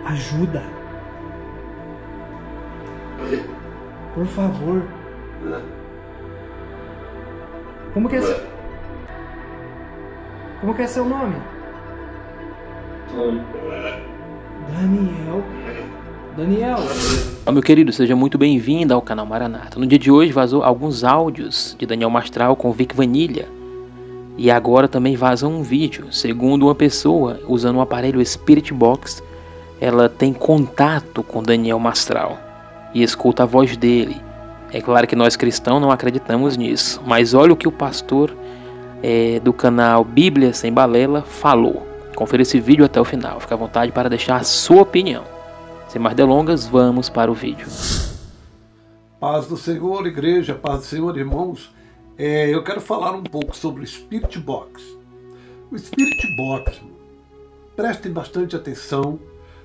Ajuda. Por favor. Como que é seu nome? Daniel. Meu querido, seja muito bem-vindo ao canal Maranata. No dia de hoje vazou alguns áudios de Daniel Mastral com Vic Vanilha. E agora também vazou um vídeo. Segundo uma pessoa, usando um aparelho Spirit Box, ela tem contato com Daniel Mastral e escuta a voz dele. É claro que nós cristãos não acreditamos nisso, mas olha o que o pastor do canal Bíblia Sem Balela falou. Confira esse vídeo até o final. Fique à vontade para deixar a sua opinião. Sem mais delongas, vamos para o vídeo. Paz do Senhor, igreja, paz do Senhor, irmãos. Eu quero falar um pouco sobre o Spirit Box. O Spirit Box, prestem bastante atenção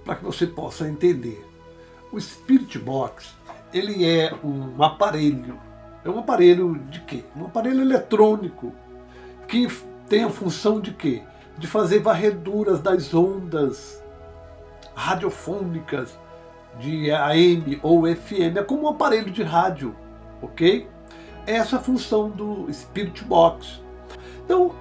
para que você possa entender. O Spirit Box, ele é um aparelho. É um aparelho de quê? Um aparelho eletrônico que tem a função de quê? De fazer varreduras das ondas radiofônicas de AM ou FM. É como um aparelho de rádio, ok? Essa é a função do Spirit Box. Então,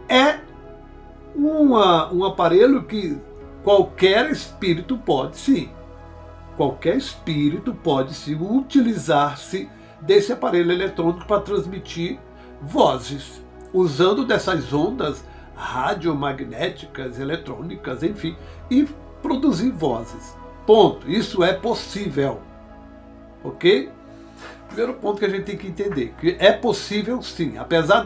é um aparelho que qualquer espírito pode sim. Qualquer espírito pode sim utilizar-se desse aparelho eletrônico para transmitir vozes, usando dessas ondas radiomagnéticas, eletrônicas, enfim, e produzir vozes. Ponto. Isso é possível. Ok? Primeiro ponto que a gente tem que entender, que é possível sim, apesar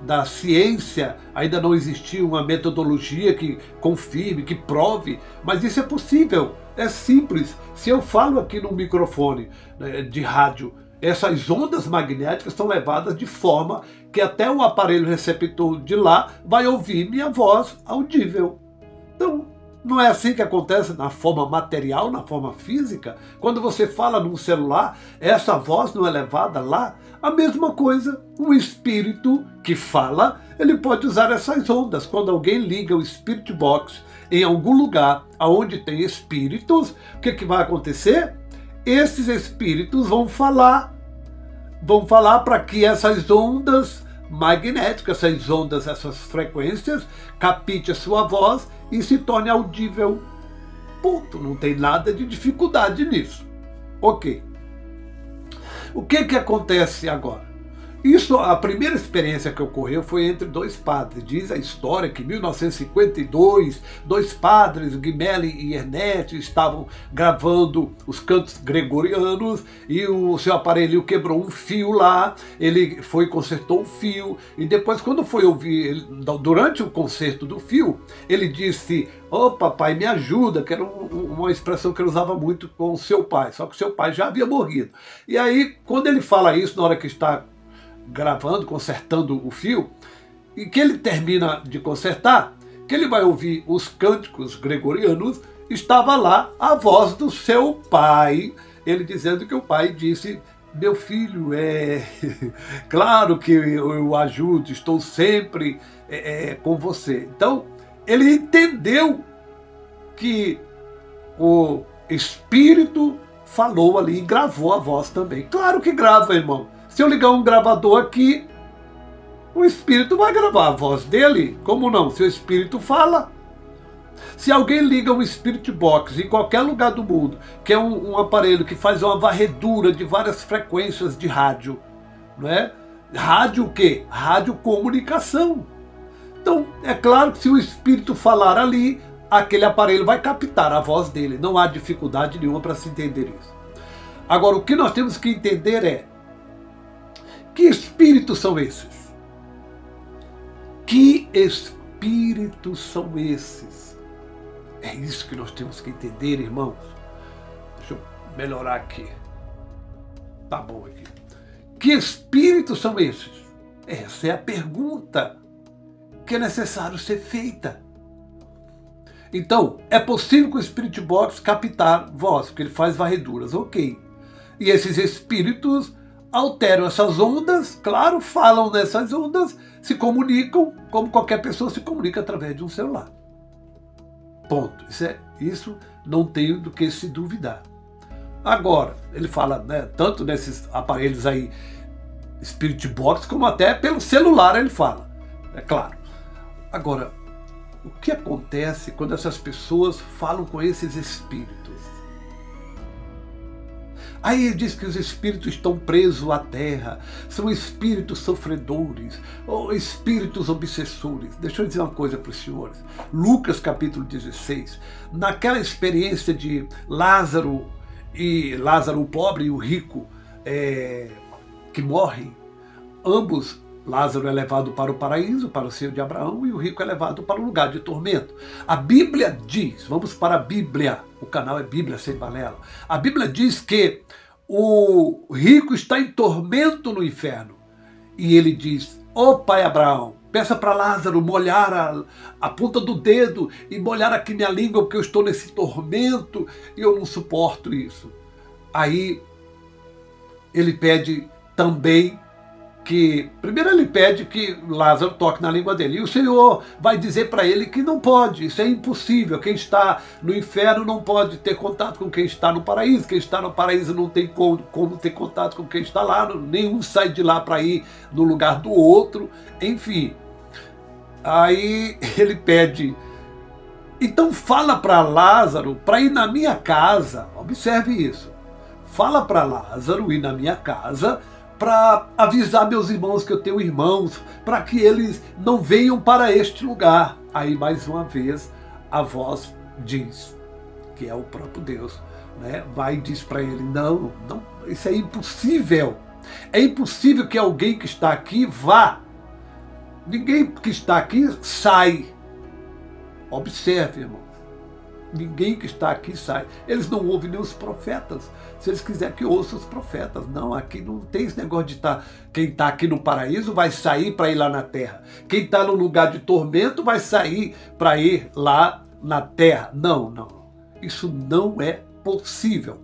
da ciência ainda não existir uma metodologia que confirme, que prove, mas isso é possível, é simples. Se eu falo aqui no microfone de rádio, essas ondas magnéticas são levadas de forma que até o aparelho receptor de lá vai ouvir minha voz audível. Então, não é assim que acontece na forma material, na forma física? Quando você fala num celular, essa voz não é levada lá? A mesma coisa, um espírito que fala, ele pode usar essas ondas. Quando alguém liga o Spirit Box em algum lugar onde tem espíritos, o que vai acontecer? Esses espíritos vão falar para que essas ondas magnéticas, essas ondas, essas frequências, capte a sua voz e se torne audível. Ponto. Não tem nada de dificuldade nisso. Ok. O que acontece agora? Isso, a primeira experiência que ocorreu foi entre dois padres. Diz a história que em 1952, dois padres, Guimelli e Ernest, estavam gravando os cantos gregorianos e o seu aparelho quebrou um fio lá, ele foi consertou o fio e depois quando foi ouvir, durante o conserto do fio, ele disse: "Ô papai, me ajuda", que era uma expressão que ele usava muito com o seu pai, só que o seu pai já havia morrido. E aí, quando ele fala isso, na hora que está gravando, consertando o fio, e que ele termina de consertar, que ele vai ouvir os cânticos gregorianos, estava lá a voz do seu pai, ele dizendo que o pai disse: "Meu filho, claro que eu ajudo, estou sempre com você". Então, ele entendeu que o Espírito falou ali e gravou a voz também. Claro que grava, irmão. Se eu ligar um gravador aqui, o Espírito vai gravar a voz dele. Como não? Se o Espírito fala. Se alguém liga um Spirit Box em qualquer lugar do mundo, que é um aparelho que faz uma varredura de várias frequências de rádio, não é? Rádio o quê? Radiocomunicação. Então, é claro que se o Espírito falar ali, aquele aparelho vai captar a voz dele. Não há dificuldade nenhuma para se entender isso. Agora, o que nós temos que entender é: que espíritos são esses? Que espíritos são esses? É isso que nós temos que entender, irmãos. Deixa eu melhorar aqui. Tá bom aqui. Que espíritos são esses? Essa é a pergunta que é necessário ser feita. Então, é possível que o Spirit Box captar voz, porque ele faz varreduras, ok. E esses espíritos alteram essas ondas, claro, falam nessas ondas, se comunicam como qualquer pessoa se comunica através de um celular. Ponto. Isso não tem do que se duvidar. Agora, ele fala, né, tanto nesses aparelhos aí, Spirit Box, como até pelo celular ele fala, é claro. Agora, o que acontece quando essas pessoas falam com esses espíritos? Aí ele diz que os espíritos estão presos à terra, são espíritos sofredores, ou espíritos obsessores. Deixa eu dizer uma coisa para os senhores. Lucas capítulo 16, naquela experiência de Lázaro o pobre e o rico que morrem, ambos, Lázaro é levado para o paraíso, para o seio de Abraão, e o rico é levado para o lugar de tormento. A Bíblia diz, vamos para a Bíblia, o canal é Bíblia Sem Balela. A Bíblia diz que o rico está em tormento no inferno. E ele diz, ó pai Abraão, peça para Lázaro molhar a ponta do dedo e molhar aqui minha língua, porque eu estou nesse tormento e eu não suporto isso. Aí ele pede também que, primeiro ele pede que Lázaro toque na língua dele, e o Senhor vai dizer para ele que não pode, isso é impossível, quem está no inferno não pode ter contato com quem está no paraíso, quem está no paraíso não tem como ter contato com quem está lá, nenhum sai de lá para ir no lugar do outro, enfim. Aí ele pede, então fala para Lázaro para ir na minha casa, observe isso, fala para Lázaro ir na minha casa, para avisar meus irmãos que eu tenho irmãos, para que eles não venham para este lugar. Aí mais uma vez a voz diz, que é o próprio Deus, né? Vai e diz para ele, não, isso é impossível. É impossível que alguém que está aqui vá. Ninguém que está aqui sai. Observe, irmão. Ninguém que está aqui sai. Eles não ouvem nem os profetas. Se eles quiserem que ouçam os profetas. Não, aqui não tem esse negócio de estar. Quem está aqui no paraíso vai sair para ir lá na terra. Quem está no lugar de tormento vai sair para ir lá na terra. Não, não. Isso não é possível.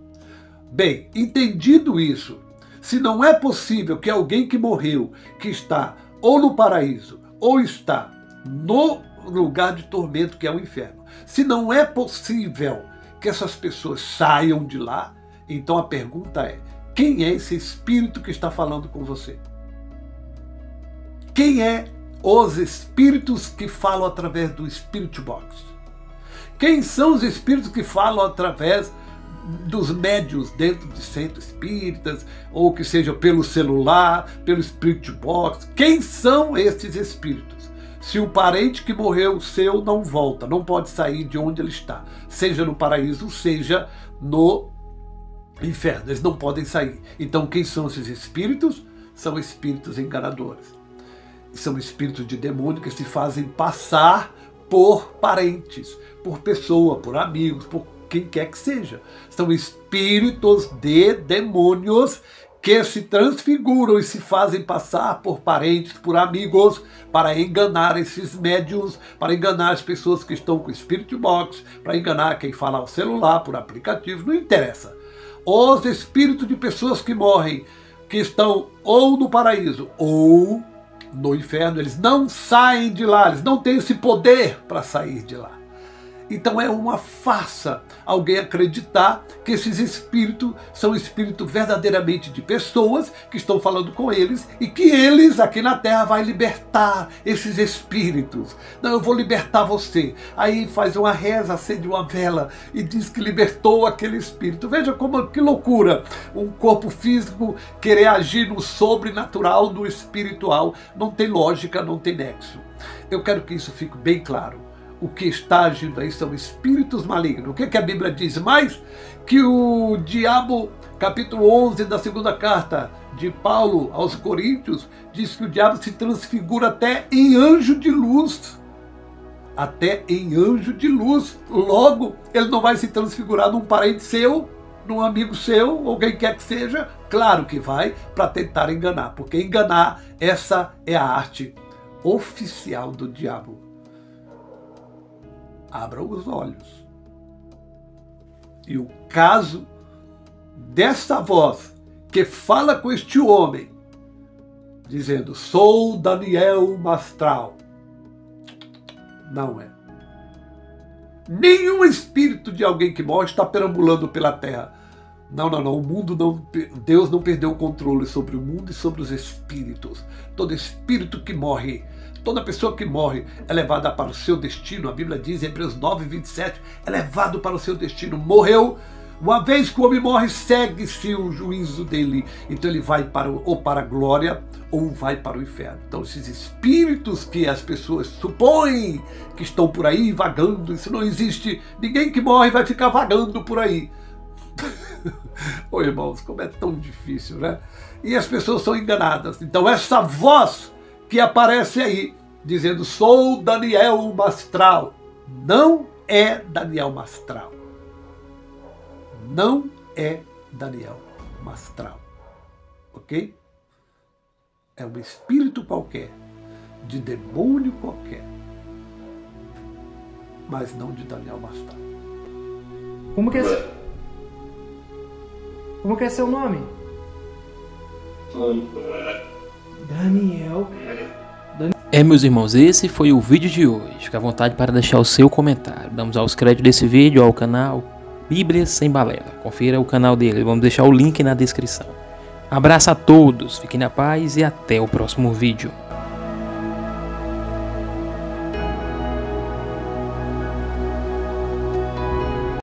Bem, entendido isso, se não é possível que alguém que morreu, que está ou no paraíso, ou está no lugar de tormento, que é o inferno, se não é possível que essas pessoas saiam de lá, então a pergunta é, quem é esse espírito que está falando com você? Quem é os espíritos que falam através do Spirit Box? Quem são os espíritos que falam através dos médiuns dentro de centros espíritas, ou que seja pelo celular, pelo Spirit Box? Quem são esses espíritos? Se o parente que morreu seu não volta, não pode sair de onde ele está, seja no paraíso, seja no inferno, eles não podem sair. Então quem são esses espíritos? São espíritos enganadores. São espíritos de demônio que se fazem passar por parentes, por pessoa, por amigos, por quem quer que seja. São espíritos de demônios que se transfiguram e se fazem passar por parentes, por amigos, para enganar esses médiuns, para enganar as pessoas que estão com o Spirit Box, para enganar quem fala ao celular, por aplicativo, não interessa. Os espíritos de pessoas que morrem, que estão ou no paraíso ou no inferno, eles não saem de lá, eles não têm esse poder para sair de lá. Então é uma farsa alguém acreditar que esses espíritos são espíritos verdadeiramente de pessoas que estão falando com eles e que eles aqui na Terra vai libertar esses espíritos. Não, eu vou libertar você. Aí faz uma reza, acende uma vela e diz que libertou aquele espírito. Veja como que loucura um corpo físico querer agir no sobrenatural, no espiritual. Não tem lógica, não tem nexo. Eu quero que isso fique bem claro. O que está agindo aí são espíritos malignos. O que a Bíblia diz mais? Que o diabo, capítulo 11 da segunda carta de Paulo aos Coríntios, diz que o diabo se transfigura até em anjo de luz. Até em anjo de luz. Logo, ele não vai se transfigurar num parente seu, num amigo seu, ou quem quer que seja. Claro que vai, para tentar enganar. Porque enganar, essa é a arte oficial do diabo. Abram os olhos. E o caso dessa voz que fala com este homem, dizendo, sou Daniel Mastral. Não é. Nenhum espírito de alguém que morre está perambulando pela terra. Não, o mundo não, Deus não perdeu o controle sobre o mundo e sobre os espíritos. Todo espírito que morre, toda pessoa que morre é levada para o seu destino. A Bíblia diz em Hebreus 9, 27, é levado para o seu destino. Morreu, uma vez que o homem morre, segue-se o juízo dele. Então ele vai ou para a glória ou vai para o inferno. Então esses espíritos que as pessoas supõem que estão por aí vagando, isso não existe. Ninguém que morre vai ficar vagando por aí. Ô irmãos, como é tão difícil, né? E as pessoas são enganadas. Então essa voz que aparece aí, dizendo sou Daniel Mastral, não é Daniel Mastral. Não é Daniel Mastral. Ok? É um espírito qualquer, de demônio qualquer, mas não de Daniel Mastral. Como que é seu nome? Daniel. Meus irmãos, esse foi o vídeo de hoje. Fique à vontade para deixar o seu comentário. Vamos aos créditos desse vídeo ao canal Bíblia Sem Balela. Confira o canal dele, vamos deixar o link na descrição. Abraço a todos, fiquem na paz e até o próximo vídeo.